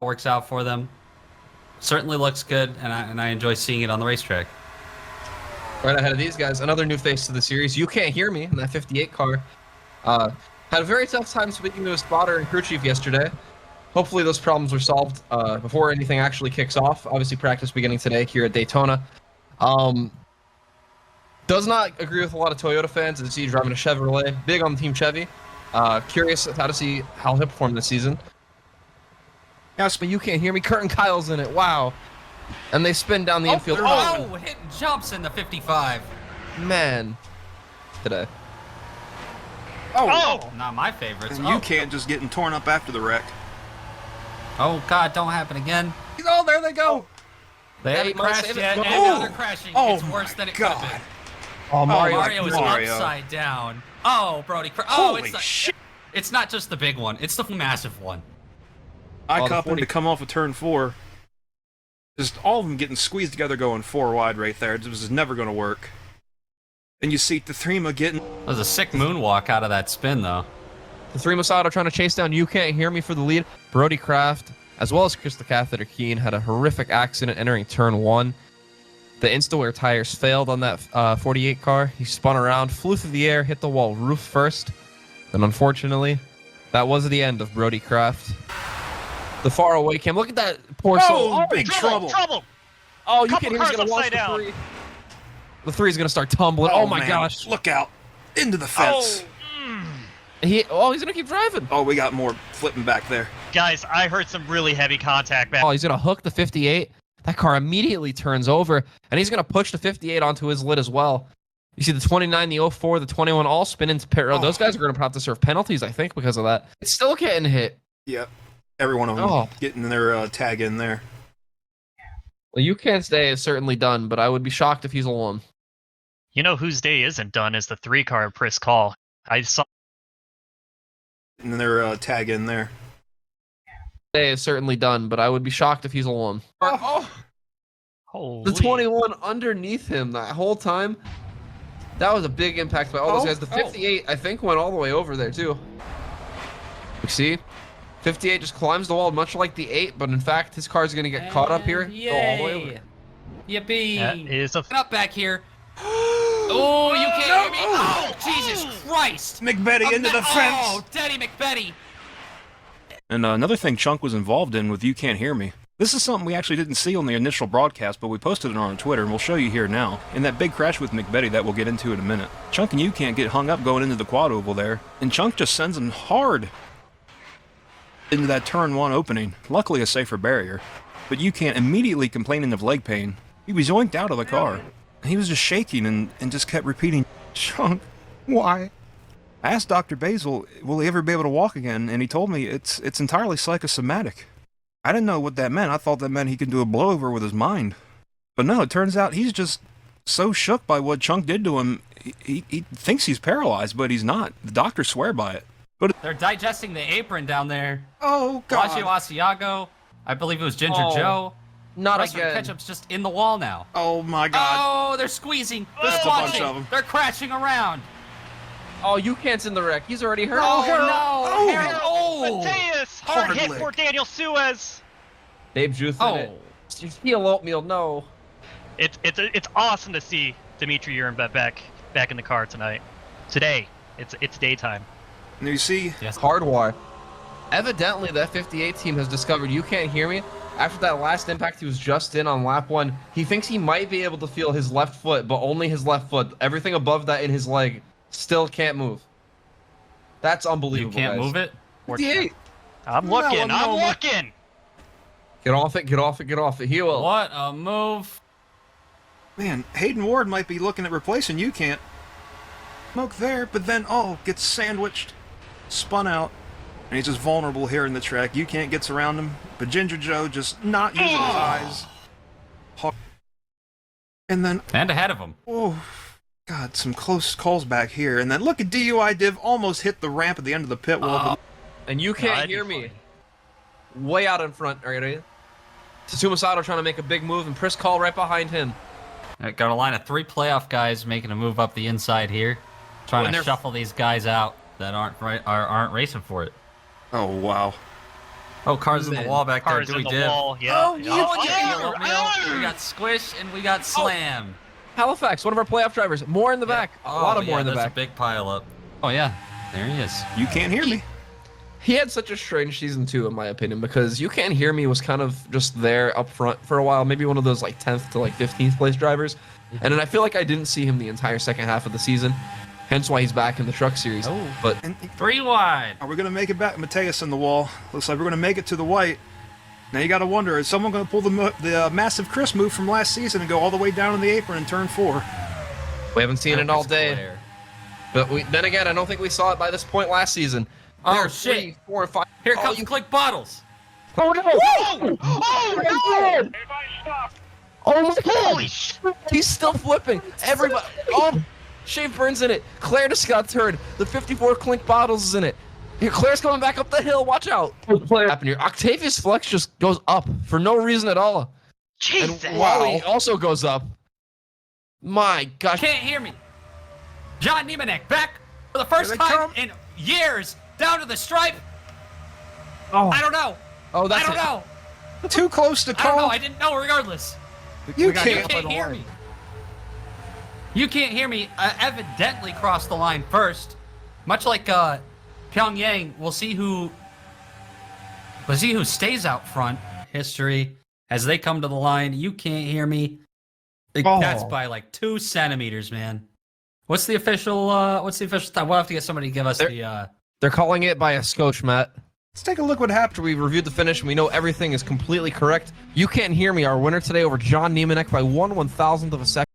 Works out for them. Certainly looks good, and I enjoy seeing it on the racetrack. Right ahead of these guys, another new face to the series. You Can't Hear Me in that 58 car. Had a very tough time speaking to his spotter and crew chief yesterday. Hopefully those problems were solved before anything actually kicks off. Obviously practice beginning today here at Daytona. Does not agree with a lot of Toyota fans as he's driving a Chevrolet. Big on Team Chevy. Curious how to see how he'll perform this season. Yes, but You Can't Hear Me. Kurt and Kyle's in it. Wow. And they spin down the infield. Oh, hitting jumps in the 55. Man. Today. Oh, not my favorites. And Youcant just getting torn up after the wreck. Oh, God, don't happen again. Oh, there they go. They haven't crashed yet, and now they're crashing. It's worse than it could have been. Oh, Mario is upside down. Oh, Brody. Holy shit. It's not just the big one. It's the massive one. I happened to come off of turn 4. Just all of them getting squeezed together going 4 wide right there. It was never going to work. And you see Thrima getting... That was a sick moonwalk out of that spin, though. The three Masato trying to chase down You Can't Hear Me for the lead. Brody Kraft, as well as Chris the Catheter Keen, had a horrific accident entering turn 1. The Instawear tires failed on that 48 car. He spun around, flew through the air, hit the wall roof first. And unfortunately, that was the end of Brody Kraft. The far away cam. Look at that poor soul. Oh, big trouble. Oh, You Can't Hear Me's going to launch the 3. The 3 is going to start tumbling. Oh my gosh. Look out. Into the fence. He's going to keep driving. Oh, we got more flipping back there. Guys, I heard some really heavy contact back. Oh, he's going to hook the 58. That car immediately turns over, and he's going to push the 58 onto his lid as well. You see the 29, the 04, the 21 all spin into pit road. Those guys are going to have to serve penalties, I think, because of that. It's still getting hit. Yep. Every one of them getting their tag in there. Well, You Can't Stay is certainly done, but I would be shocked if he's alone. You know whose day isn't done is the 3 car at Priss Call. I saw... And their tag in there. Day is certainly done, but I would be shocked if he's alone. Holy. The 21 underneath him that whole time. That was a big impact by all those guys. The 58, I think, went all the way over there, too. You see? 58 just climbs the wall, much like the 8, but in fact, his car's going to get caught up here. Yay. Go all the way over. Yippee. That is a... Up back here. Oh, You Can't Hear Me. Oh, Jesus Christ. McBetty into the fence. Oh, Daddy McBetty. And another thing Chunk was involved in with You Can't Hear Me. This is something we actually didn't see on the initial broadcast, but we posted it on Twitter, and we'll show you here now. In that big crash with McBetty that we'll get into in a minute. Chunk and You Can't get hung up going into the quad oval there, and Chunk just sends him hard into that turn 1 opening. Luckily a safer barrier. But You Can't immediately complaining of leg pain. He was yoinked out of the car. He was just shaking and just kept repeating, Chunk, why? I asked Dr. Basil, will he ever be able to walk again? And he told me it's entirely psychosomatic. I didn't know what that meant. I thought that meant he could do a blowover with his mind. But no, it turns out he's just so shook by what Chunk did to him, he thinks he's paralyzed, but he's not. The doctors swear by it. But They're digesting the apron down there. oh, God. Washio Asiago. I believe it was Ginger Joe. Not Rest of the again. ketchup's just in the wall now. Oh, my God. Oh, they're squeezing. They're That's a bunch launching. of 'em. They're crashing around. Oh, You Can't's in the wreck. He's already hurt. Oh, Oh, no. Harold. Oh. Mateus! Hard Hard hit lick. for Daniel Suez! Dave Juice in it. Oh. Steel oatmeal, no. It's awesome to see Dimitri Urenbet back in the car tonight. Today. It's daytime. And you see, Yes. Hardwire. Evidently, that 58 team has discovered You Can't Hear Me. After that last impact he was just in on lap 1, he thinks he might be able to feel his left foot, but only his left foot. Everything above that in his leg still can't move. That's unbelievable, You can't guys. move it? 58. I'm looking. No, I'm no. looking. Get off it, get off it, get off it. He will. What a move. man, Hayden Ward might be looking at replacing You Can't. Smoke there, but then, gets sandwiched, spun out, and he's just vulnerable here in the track. You Can't gets around him, but Ginger Joe just not using his eyes. And then, And ahead of him. oh, God, some close calls back here. And then look at DUI Div almost hit the ramp at the end of the pit wall. And You Can't that'd be Hear Me. funny. Way out in front. All right. Tatsuma Sato trying to make a big move, and Priss Call right behind him. Got a line of 3 playoff guys making a move up the inside here. Trying And to they're- shuffle these guys out that aren't racing for it. Oh, wow. Oh, cars in the wall back there. Cars Do in we the dip? wall. Yeah. Oh, We got squish and we got slam. Halifax, one of our playoff drivers. More in the back. A lot of more in the there's back. a big pile up. Oh yeah, there he is. You can't hear me. He had such a strange season 2, in my opinion, because You Can't Hear Me was kind of just there up front for a while, maybe one of those like 10th to like 15th place drivers. And then I feel like I didn't see him the entire second half of the season, hence why he's back in the truck series. Oh. But And 3 wide. are we going to make it back? Mateus in the wall. Looks like we're going to make it to the white. Now you got to wonder, is someone going to pull the massive Chris move from last season and go all the way down in the apron in turn 4? we haven't seen it all It's day. Claire. But then again, I don't think we saw it by this point last season. Oh, There are shit. 3, 4, and 5. Here Oh, comes you- Click Bottles. Oh no! Oh no! Oh my god! Holy shit! He's still flipping. Everybody. Oh, Shane Burns in it. Claire just got turned. The 54 Clink Bottles is in it. Here, Claire's coming back up the hill. Watch out. What happened here? Octavius Flex just goes up for no reason at all. Jesus! And Wally also goes up. My gosh. Can't hear me. John Niemanek back for the first Here they time come. in years down to the stripe. Oh, I don't know. oh that's I don't it. know. Too close to I don't know. call. I didn't know regardless. You You can't. can't hear me. You can't hear me. Evidently crossed the line first. Much like Pyongyang, we'll see who stays out front. History as they come to the line. You can't hear me. Oh. That's by like 2 centimeters, man. What's the official time? We'll have to get somebody to give us the They're calling it by a scotch, Matt. Let's take a look what happened. After we reviewed the finish and we know everything is completely correct, You Can't Hear Me, our winner today over John Niemanek by 1/1000th of a second.